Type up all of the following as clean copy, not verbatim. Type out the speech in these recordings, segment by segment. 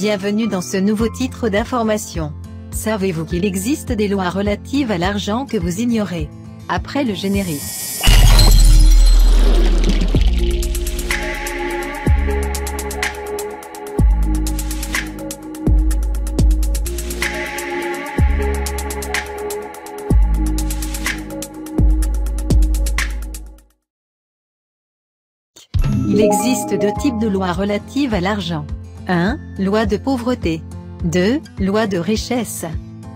Bienvenue dans ce nouveau titre d'information. Savez-vous qu'il existe des lois relatives à l'argent que vous ignorez? Après le générique. Il existe deux types de lois relatives à l'argent. 1. Loi de pauvreté. 2. Loi de richesse.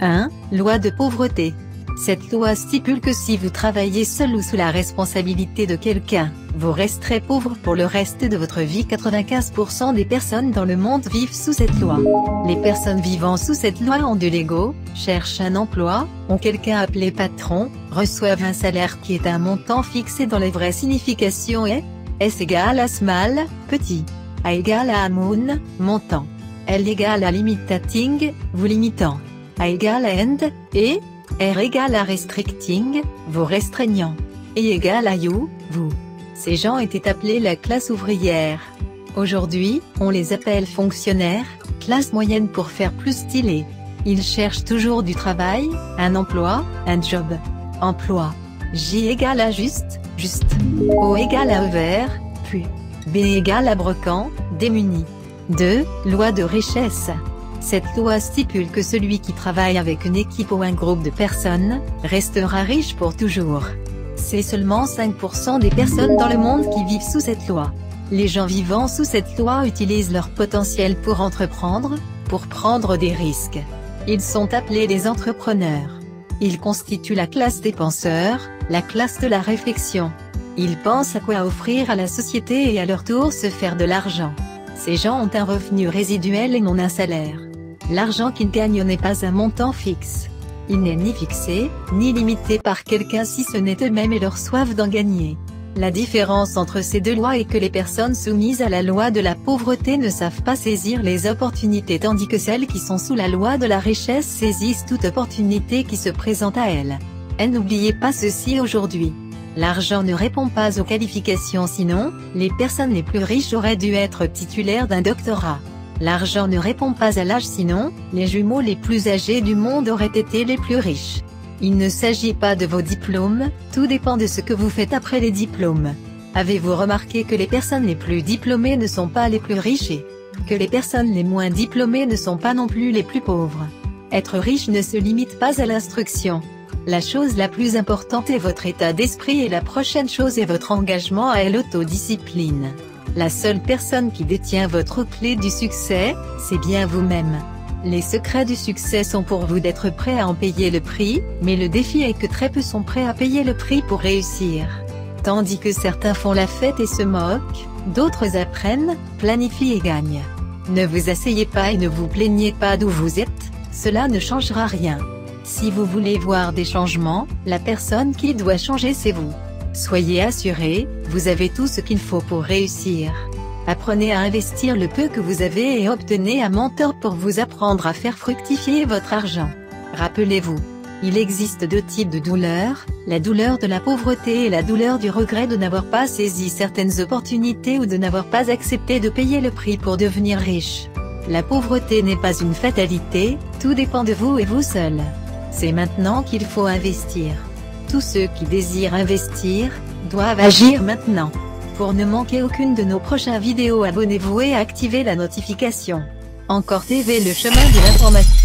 1. Loi de pauvreté. Cette loi stipule que si vous travaillez seul ou sous la responsabilité de quelqu'un, vous resterez pauvre pour le reste de votre vie. 95% des personnes dans le monde vivent sous cette loi. Les personnes vivant sous cette loi ont de l'ego, cherchent un emploi, ont quelqu'un appelé patron, reçoivent un salaire qui est un montant fixé dont la vraie signification est S égale à small, petit. A égale à moon, montant. L égale à limitating, vous limitant. A égale à end, et R égale à restricting, vous restreignant. E égale à you, vous. Ces gens étaient appelés la classe ouvrière. Aujourd'hui, on les appelle fonctionnaires, classe moyenne pour faire plus stylé. Ils cherchent toujours du travail, un emploi, un job. Emploi. J égale à juste, juste. O égale à ouvert, puis. B égale à brocant, démuni. 2. Loi de richesse. Cette loi stipule que celui qui travaille avec une équipe ou un groupe de personnes, restera riche pour toujours. C'est seulement 5% des personnes dans le monde qui vivent sous cette loi. Les gens vivant sous cette loi utilisent leur potentiel pour entreprendre, pour prendre des risques. Ils sont appelés les entrepreneurs. Ils constituent la classe des penseurs, la classe de la réflexion. Ils pensent à quoi offrir à la société et à leur tour se faire de l'argent. Ces gens ont un revenu résiduel et non un salaire. L'argent qu'ils gagnent n'est pas un montant fixe. Il n'est ni fixé, ni limité par quelqu'un si ce n'est eux-mêmes et leur soif d'en gagner. La différence entre ces deux lois est que les personnes soumises à la loi de la pauvreté ne savent pas saisir les opportunités tandis que celles qui sont sous la loi de la richesse saisissent toute opportunité qui se présente à elles. Et n'oubliez pas ceci aujourd'hui. L'argent ne répond pas aux qualifications sinon, les personnes les plus riches auraient dû être titulaires d'un doctorat. L'argent ne répond pas à l'âge sinon, les jumeaux les plus âgés du monde auraient été les plus riches. Il ne s'agit pas de vos diplômes, tout dépend de ce que vous faites après les diplômes. Avez-vous remarqué que les personnes les plus diplômées ne sont pas les plus riches et que les personnes les moins diplômées ne sont pas non plus les plus pauvres? Être riche ne se limite pas à l'instruction. La chose la plus importante est votre état d'esprit et la prochaine chose est votre engagement à l'autodiscipline. La seule personne qui détient votre clé du succès, c'est bien vous-même. Les secrets du succès sont pour vous d'être prêt à en payer le prix, mais le défi est que très peu sont prêts à payer le prix pour réussir. Tandis que certains font la fête et se moquent, d'autres apprennent, planifient et gagnent. Ne vous asseyez pas et ne vous plaignez pas d'où vous êtes, cela ne changera rien. Si vous voulez voir des changements, la personne qui doit changer c'est vous. Soyez assuré, vous avez tout ce qu'il faut pour réussir. Apprenez à investir le peu que vous avez et obtenez un mentor pour vous apprendre à faire fructifier votre argent. Rappelez-vous, il existe deux types de douleurs, la douleur de la pauvreté et la douleur du regret de n'avoir pas saisi certaines opportunités ou de n'avoir pas accepté de payer le prix pour devenir riche. La pauvreté n'est pas une fatalité, tout dépend de vous et vous seul. C'est maintenant qu'il faut investir. Tous ceux qui désirent investir, doivent agir maintenant. Pour ne manquer aucune de nos prochaines vidéos, abonnez-vous et activez la notification. Encore TV, le chemin de l'information.